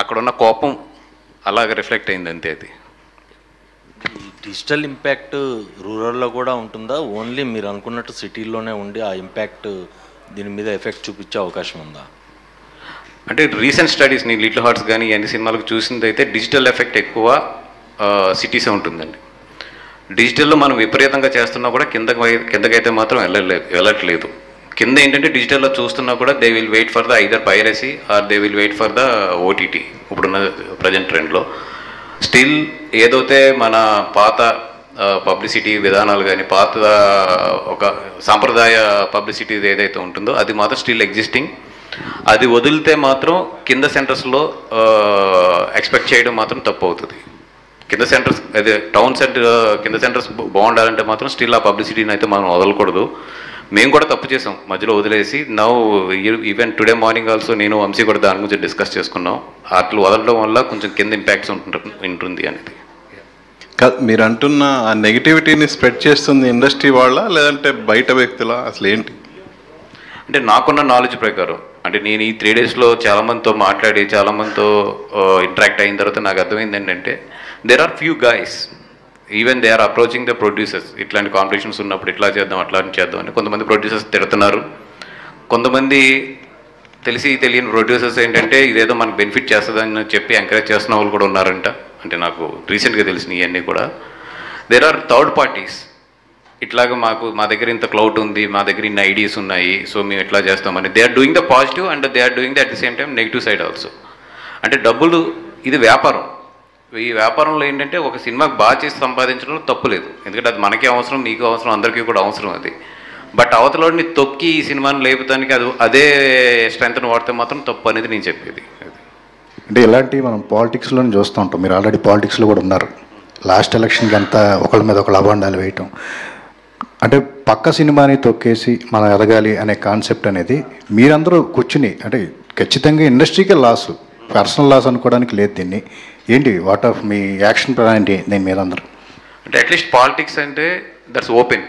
అక్కడున్న కోపం అలాగ రిఫ్లెక్ట్ అయింది అంతే. అది డిజిటల్ ఇంపాక్ట్ రూరల్లో కూడా ఉంటుందా, ఓన్లీ మీరు అనుకున్నట్టు సిటీల్లోనే ఉండి ఆ ఇంపాక్ట్ దీని మీద ఎఫెక్ట్ చూపించే అవకాశం ఉందా? అంటే రీసెంట్ స్టడీస్ నీ లిటిల్ హార్ట్స్ కానీ అన్ని సినిమాలకు చూసింది అయితే డిజిటల్ ఎఫెక్ట్ ఎక్కువ సిటీసే ఉంటుందండి. డిజిటల్లో మనం విపరీతంగా చేస్తున్నా కూడా కిందకైతే మాత్రం వెళ్ళట్లేదు. కింద ఏంటంటే డిజిటల్లో చూస్తున్నా కూడా they will wait for the either piracy or they will wait for the OTT. ఇప్పుడున్న ప్రజెంట్ ట్రెండ్లో స్టిల్ ఏదైతే మన పాత పబ్లిసిటీ విధానాలు కానీ పాత ఒక సాంప్రదాయ పబ్లిసిటీ ఏదైతే ఉంటుందో అది మాత్రం స్టిల్ ఎగ్జిస్టింగ్. అది వదిలితే మాత్రం కింద సెంటర్స్లో ఎక్స్పెక్ట్ చేయడం మాత్రం తప్పు అవుతుంది. కింద సెంటర్స్ అదే టౌన్ సెంటర్ కింద సెంటర్స్ బాగుండాలంటే మాత్రం స్టిల్ ఆ పబ్లిసిటీని అయితే మనం వదలకూడదు. మేము కూడా తప్పు చేసాం మధ్యలో వదిలేసి. Now even today morning also నేను వంశీ కూడా దాని గురించి డిస్కస్ చేసుకున్నాం. అట్లు వదలడం వల్ల కొంచెం కింద ఇంపాక్ట్స్ ఉంటుంది అనేది. మీరు అంటున్న ఆ నెగిటివిటీని స్ప్రెడ్ చేస్తుంది ఇండస్ట్రీ వాళ్ళ లేదంటే బయట వ్యక్తుల, అసలు ఏంటి? అంటే నాకున్న నాలెడ్జ్ ప్రకారం, అంటే నేను ఈ 3 డేస్లో చాలామందితో మాట్లాడి చాలామందితో ఇంటరాక్ట్ అయిన తర్వాత నాకు అర్థమైంది ఏంటంటే there are few guys even they are approaching the producers. ఇట్లాంటి కాంపిటీషన్స్ ఉన్నప్పుడు ఇట్లా చేద్దాం అట్లా చేద్దాం అని కొంతమంది ప్రొడ్యూసర్స్ తిడుతున్నారు. కొంతమంది తెలియని ప్రొడ్యూసర్స్ ఏంటంటే ఇదేదో మనకు బెనిఫిట్ చేస్తుందని చెప్పి ఎంకరేజ్ చేస్తున్న వాళ్ళు కూడా ఉన్నారంట. అంటే నాకు రీసెంట్గా తెలిసినవి ఇవన్నీ కూడా. దేర్ ఆర్ థర్డ్ పార్టీస్ ఇట్లాగ మా దగ్గర ఇంత క్లౌడ్ ఉంది, మా దగ్గర ఇన్ని ఐడియాస్ ఉన్నాయి, సో మేము ఎట్లా చేస్తామని they are doing the positive and they are doing the at the same time negative side also. అంటే డబ్బులు ఇది వ్యాపారం. ఈ వ్యాపారంలో ఏంటంటే ఒక సినిమాకి బాగా చేసి సంపాదించడంలో తప్పు లేదు, ఎందుకంటే అది మనకే అవసరం, నీకు అవసరం, అందరికీ కూడా అవసరం అది. బట్ అవతలని తొక్కి ఈ సినిమాని లేపుతానికి అదే స్ట్రెంగ్త్ని వాడితే మాత్రం తప్పు అనేది నేను చెప్పేది. అంటే ఇలాంటివి మనం పాలిటిక్స్లో చూస్తూ ఉంటాం. మీరు ఆల్రెడీ పాలిటిక్స్లో కూడా ఉన్నారు. లాస్ట్ ఎలక్షన్కి అంతా ఒకళ్ళ మీద ఒకళ్ళు అభాండాలు వేయటం, అంటే పక్క సినిమాని తొక్కేసి మనం ఎదగాలి అనే కాన్సెప్ట్ అనేది మీరందరూ కూర్చుని, అంటే ఖచ్చితంగా ఇండస్ట్రీకే లాస్, పర్సనల్ లాస్ అనుకోవడానికి లేదు. దీన్ని ఏంటి what of me action plan ఏంటి దీని మీద అందరూ? అంటే అట్లీస్ట్ పాలిటిక్స్ అంటే దట్స్ ఓపెన్.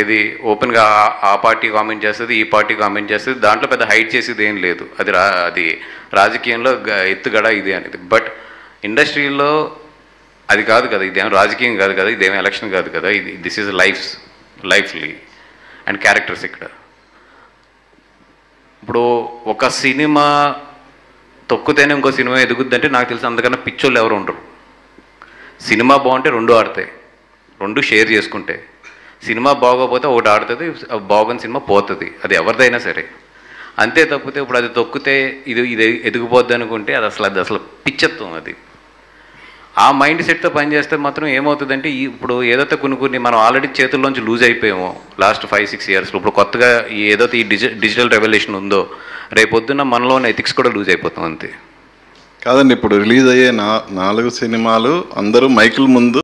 ఇది ఓపెన్గా ఆ పార్టీ కామెంట్ చేస్తుంది, ఈ పార్టీ కామెంట్ చేస్తుంది, దాంట్లో పెద్ద హైడ్ చేసేది ఏం లేదు. అది రాజకీయంలో ఎత్తుగడ ఇది అనేది. బట్ ఇండస్ట్రీలో అది కాదు కదా, ఇదేం రాజకీయం కాదు కదా, ఇదేం ఎలక్షన్ కాదు కదా, ఇది దిస్ ఈజ్ లైఫ్లీ అండ్ క్యారెక్టర్స్. ఇక్కడ ఇప్పుడు ఒక సినిమా తొక్కుతేనే ఇంకో సినిమా ఎదుగుద్దంటే నాకు తెలిసి అంతకన్నా పిచ్చోళ్ళు ఎవరు ఉండరు. సినిమా బాగుంటే 2 ఆడతాయి, 2 షేర్ చేసుకుంటే. సినిమా బాగోపోతే ఒకటి ఆడుతుంది, బాగున్న సినిమా పోతుంది, అది ఎవరిదైనా సరే. అంతే తప్పితే ఇప్పుడు అది తొక్కితే ఇది ఎదిగిపోద్ది అనుకుంటే అది అసలు పిచ్చత్వం. అది ఆ మైండ్ సెట్తో పనిచేస్తే మాత్రం ఏమవుతుందంటే ఇప్పుడు ఏదైతే కొన్ని మనం ఆల్రెడీ చేతుల్లోంచి లూజ్ అయిపోయామో లాస్ట్ 5-6 ఇయర్స్లో, ఇప్పుడు కొత్తగా ఏదైతే ఈ డిజిటల్ రెవల్యూషన్ ఉందో రేపొద్దున మనలో ఉన్న ఎథిక్స్ కూడా లూజ్ అయిపోతాం అంతే. కాదండి, ఇప్పుడు రిలీజ్ అయ్యే 4 సినిమాలు అందరూ మైకుల ముందు